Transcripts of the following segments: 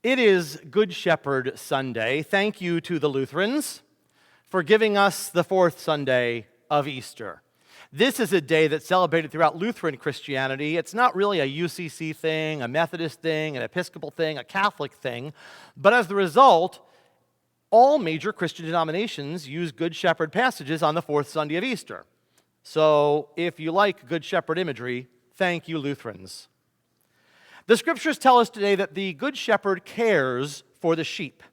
It is Good Shepherd Sunday. Thank you to the Lutherans for giving us the fourth Sunday of Easter. This is a day that's celebrated throughout Lutheran Christianity. It's not really a UCC thing, a Methodist thing, an Episcopal thing, a Catholic thing, but as the result, all major Christian denominations use Good Shepherd passages on the fourth Sunday of Easter. So if you like Good Shepherd imagery, thank you, Lutherans. The scriptures tell us today that the Good Shepherd cares for the sheep.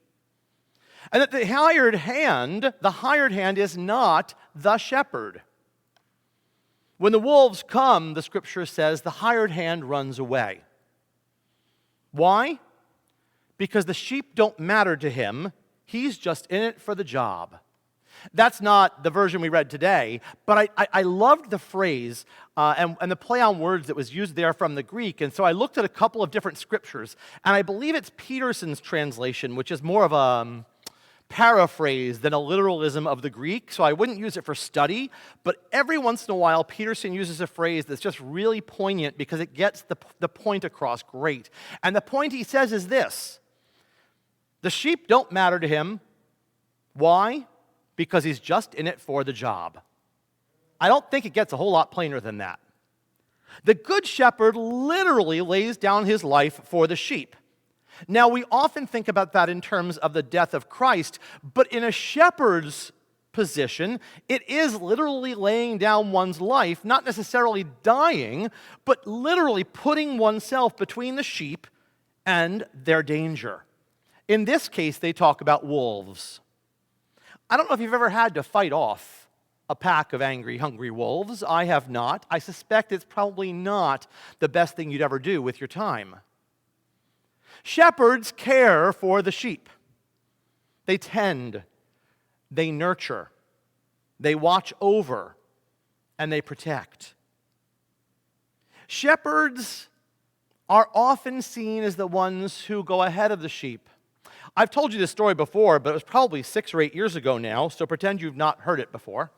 And that the hired hand is not the shepherd. When the wolves come, the scripture says, the hired hand runs away. Why? Because the sheep don't matter to him. He's just in it for the job. That's not the version we read today, but I loved the phrase and the play on words that was used there from the Greek, and so I looked at a couple of different scriptures, and I believe it's Peterson's translation, which is more of a paraphrase than a literalism of the Greek, so I wouldn't use it for study, but every once in a while, Peterson uses a phrase that's just really poignant because it gets the point across great. And the point he says is this: the sheep don't matter to him. Why? Because he's just in it for the job. I don't think it gets a whole lot plainer than that. The Good Shepherd literally lays down his life for the sheep. Now, we often think about that in terms of the death of Christ, but in a shepherd's position, it is literally laying down one's life, not necessarily dying, but literally putting oneself between the sheep and their danger. In this case, they talk about wolves. I don't know if you've ever had to fight off a pack of angry, hungry wolves. I have not. I suspect it's probably not the best thing you'd ever do with your time. Shepherds care for the sheep. They tend, they nurture, they watch over, and they protect. Shepherds are often seen as the ones who go ahead of the sheep. I've told you this story before, but it was probably 6 or 8 years ago now, so pretend you've not heard it before.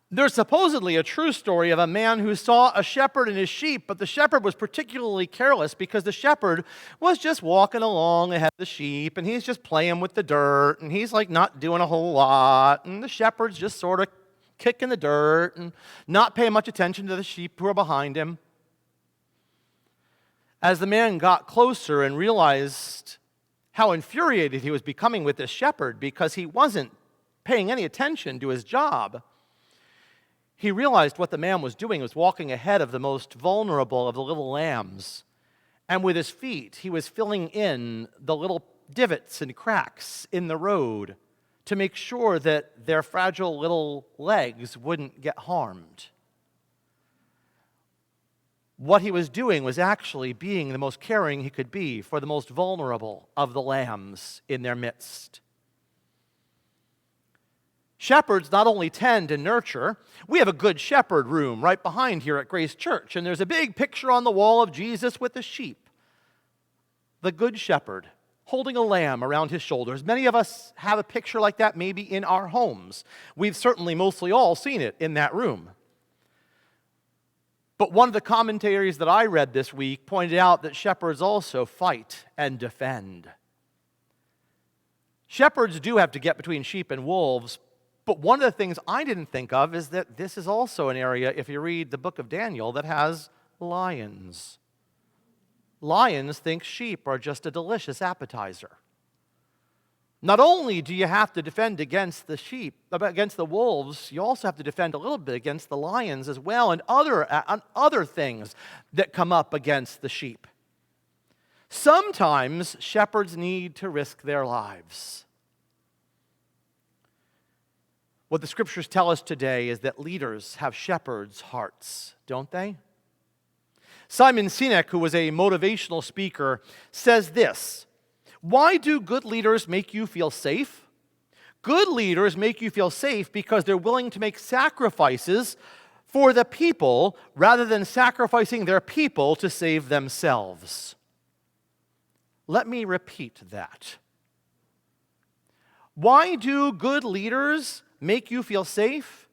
There's supposedly a true story of a man who saw a shepherd and his sheep, but the shepherd was particularly careless because the shepherd was just walking along ahead of the sheep, and he's just playing with the dirt, and he's like not doing a whole lot, and the shepherd's just sort of kicking the dirt and not paying much attention to the sheep who are behind him. As the man got closer and realized how infuriated he was becoming with this shepherd because he wasn't paying any attention to his job, he realized what the man was doing was walking ahead of the most vulnerable of the little lambs. And with his feet, he was filling in the little divots and cracks in the road to make sure that their fragile little legs wouldn't get harmed. What he was doing was actually being the most caring he could be for the most vulnerable of the lambs in their midst. Shepherds not only tend and nurture. We have a Good Shepherd room right behind here at Grace Church, and there's a big picture on the wall of Jesus with the sheep. The Good Shepherd holding a lamb around his shoulders. Many of us have a picture like that maybe in our homes. We've certainly mostly all seen it in that room. But one of the commentaries that I read this week pointed out that shepherds also fight and defend. Shepherds do have to get between sheep and wolves, but one of the things I didn't think of is that this is also an area, if you read the book of Daniel, that has lions. Lions think sheep are just a delicious appetizer. Not only do you have to defend against the sheep, against the wolves, you also have to defend a little bit against the lions as well, and other things that come up against the sheep. Sometimes shepherds need to risk their lives. What the scriptures tell us today is that leaders have shepherds' hearts, don't they? Simon Sinek, who was a motivational speaker, says this: why do good leaders make you feel safe? Good leaders make you feel safe because they're willing to make sacrifices for the people rather than sacrificing their people to save themselves. Let me repeat that. Why do good leaders make you feel safe?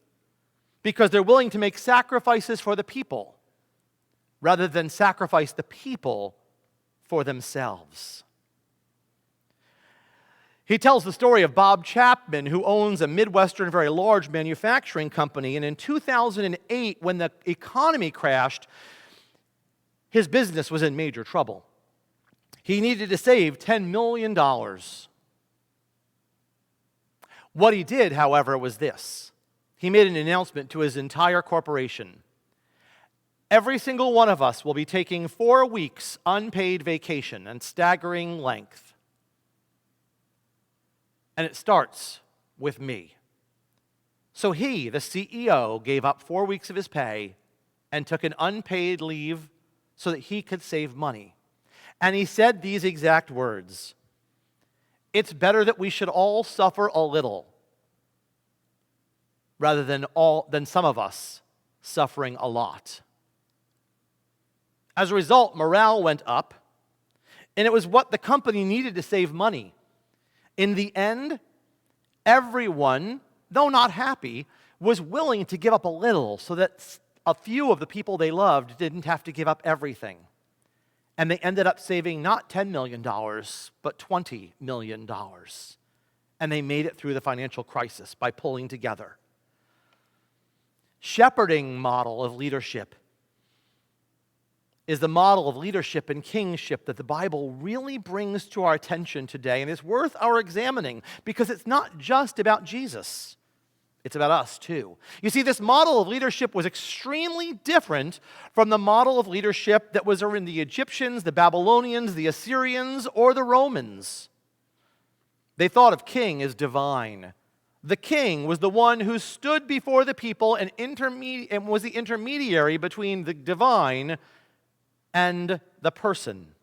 Because they're willing to make sacrifices for the people rather than sacrifice the people for themselves. He tells the story of Bob Chapman, who owns a Midwestern, very large manufacturing company. And in 2008, when the economy crashed, his business was in major trouble. He needed to save $10 million. What he did, however, was this. He made an announcement to his entire corporation. Every single one of us will be taking 4 weeks unpaid vacation and staggering length. And it starts with me. So he, the CEO, gave up 4 weeks of his pay and took an unpaid leave so that he could save money. And he said these exact words: "It's better that we should all suffer a little rather than some of us suffering a lot." As a result, morale went up, and it was what the company needed to save money. In the end, everyone, though not happy, was willing to give up a little so that a few of the people they loved didn't have to give up everything. And they ended up saving not $10 million, but $20 million. And they made it through the financial crisis by pulling together. Shepherding model of leadership is the model of leadership and kingship that the Bible really brings to our attention today, and it's worth our examining because it's not just about Jesus. It's about us too. You see, this model of leadership was extremely different from the model of leadership that was in the Egyptians, the Babylonians, the Assyrians, or the Romans. They thought of king as divine. The king was the one who stood before the people and was the intermediary between the divine and the person.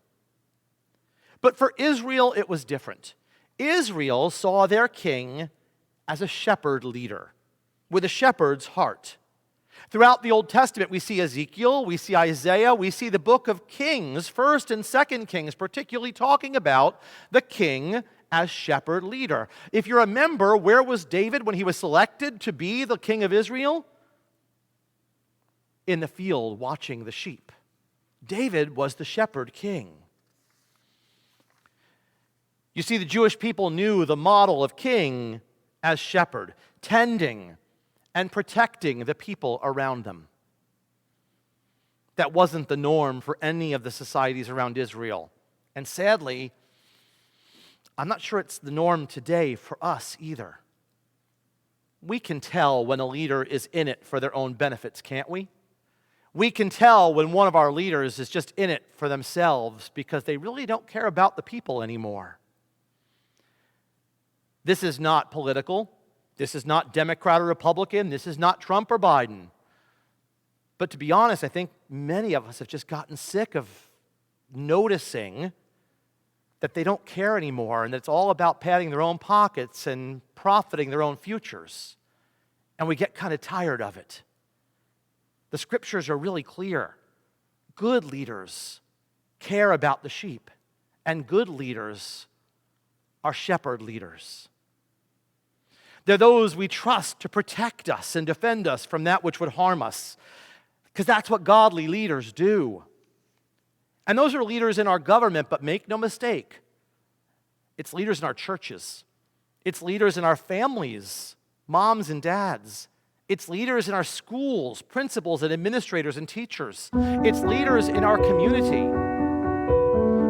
But for Israel, it was different. Israel saw their king as a shepherd leader with a shepherd's heart. Throughout the Old Testament, we see Ezekiel, we see Isaiah, we see the book of Kings, 1st and 2nd Kings, particularly talking about the king as shepherd leader. If you remember, where was David when he was selected to be the king of Israel? In the field watching the sheep. David was the shepherd king. You see, the Jewish people knew the model of king as shepherd, tending and protecting the people around them. That wasn't the norm for any of the societies around Israel. And sadly, I'm not sure it's the norm today for us either. We can tell when a leader is in it for their own benefits, can't we? We can tell when one of our leaders is just in it for themselves because they really don't care about the people anymore. This is not political. This is not Democrat or Republican. This is not Trump or Biden. But to be honest, I think many of us have just gotten sick of noticing that they don't care anymore and that it's all about padding their own pockets and profiting their own futures. And we get kind of tired of it. The scriptures are really clear. Good leaders care about the sheep, and good leaders are shepherd leaders. They're those we trust to protect us and defend us from that which would harm us, because that's what godly leaders do. And those are leaders in our government, but make no mistake, it's leaders in our churches. It's leaders in our families, moms and dads. It's leaders in our schools, principals and administrators and teachers. It's leaders in our community.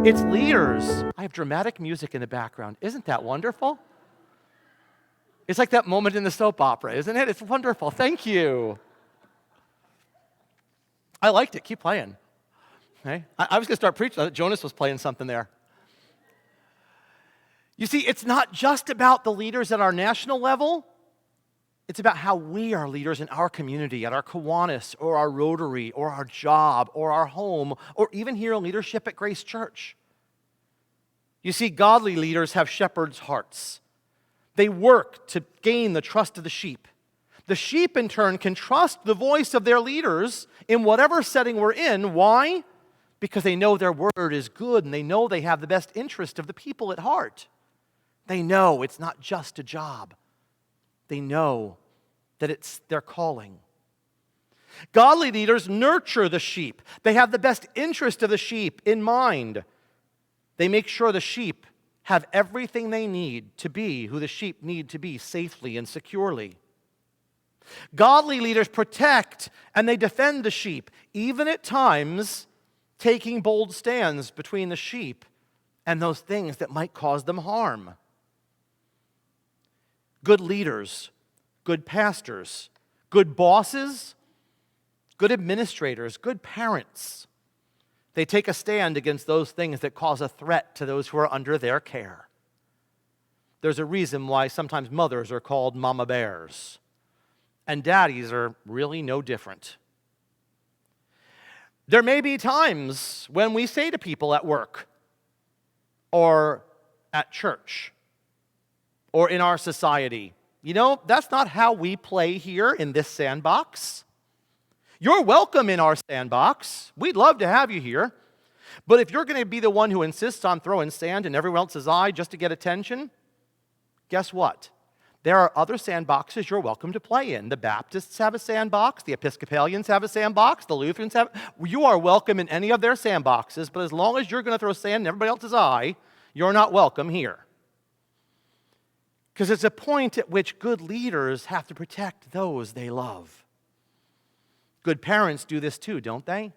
It's leaders. I have dramatic music in the background. Isn't that wonderful? It's like that moment in the soap opera, isn't it? It's wonderful. Thank you. I liked it. Keep playing. Okay? I was going to start preaching. I thought Jonas was playing something there. You see, it's not just about the leaders at our national level. It's about how we are leaders in our community, at our Kiwanis, or our Rotary, or our job, or our home, or even here in leadership at Grace Church. You see, godly leaders have shepherds' hearts. They work to gain the trust of the sheep. The sheep, in turn, can trust the voice of their leaders in whatever setting we're in. Why? Because they know their word is good, and they know they have the best interest of the people at heart. They know it's not just a job. They know that it's their calling. Godly leaders nurture the sheep. They have the best interest of the sheep in mind. They make sure the sheep have everything they need to be who the sheep need to be safely and securely. Godly leaders protect and they defend the sheep, even at times taking bold stands between the sheep and those things that might cause them harm. Good leaders, good pastors, good bosses, good administrators, good parents, they take a stand against those things that cause a threat to those who are under their care. There's a reason why sometimes mothers are called mama bears, and daddies are really no different. There may be times when we say to people at work or at church or in our society, you know, that's not how we play here in this sandbox. You're welcome in our sandbox. We'd love to have you here. But if you're going to be the one who insists on throwing sand in everyone else's eye just to get attention, guess what? There are other sandboxes you're welcome to play in. The Baptists have a sandbox. The Episcopalians have a sandbox. The Lutherans have. You are welcome in any of their sandboxes, but as long as you're going to throw sand in everybody else's eye, you're not welcome here. Because it's a point at which good leaders have to protect those they love. Good parents do this too, don't they?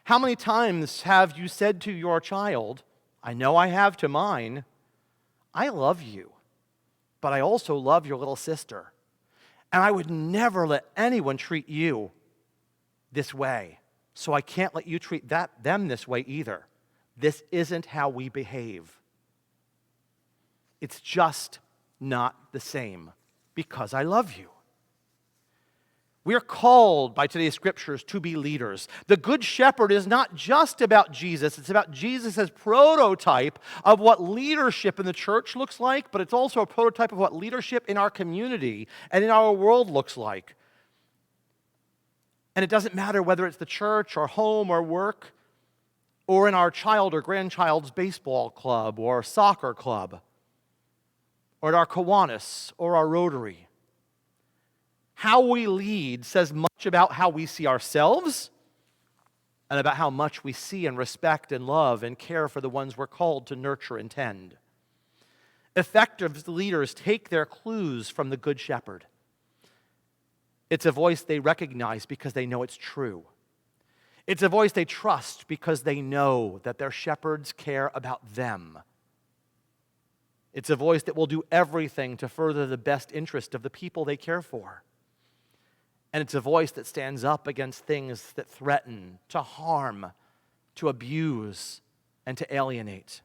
How many times have you said to your child, I know I have to mine, I love you, but I also love your little sister, and I would never let anyone treat you this way, so I can't let you treat them this way either. This isn't how we behave. It's just not the same because I love you. We are called by today's scriptures to be leaders. The Good Shepherd is not just about Jesus. It's about Jesus as prototype of what leadership in the church looks like, but it's also a prototype of what leadership in our community and in our world looks like. And it doesn't matter whether it's the church or home or work or in our child or grandchild's baseball club or soccer club or at our Kiwanis or our Rotary. How we lead says much about how we see ourselves and about how much we see and respect and love and care for the ones we're called to nurture and tend. Effective leaders take their clues from the Good Shepherd. It's a voice they recognize because they know it's true. It's a voice they trust because they know that their shepherds care about them. It's a voice that will do everything to further the best interest of the people they care for. And it's a voice that stands up against things that threaten, to harm, to abuse, and to alienate.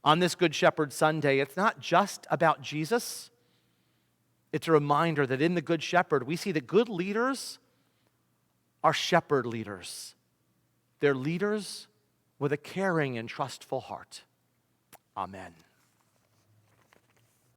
On this Good Shepherd Sunday, it's not just about Jesus. It's a reminder that in the Good Shepherd, we see that good leaders are shepherd leaders. They're leaders with a caring and trustful heart. Amen.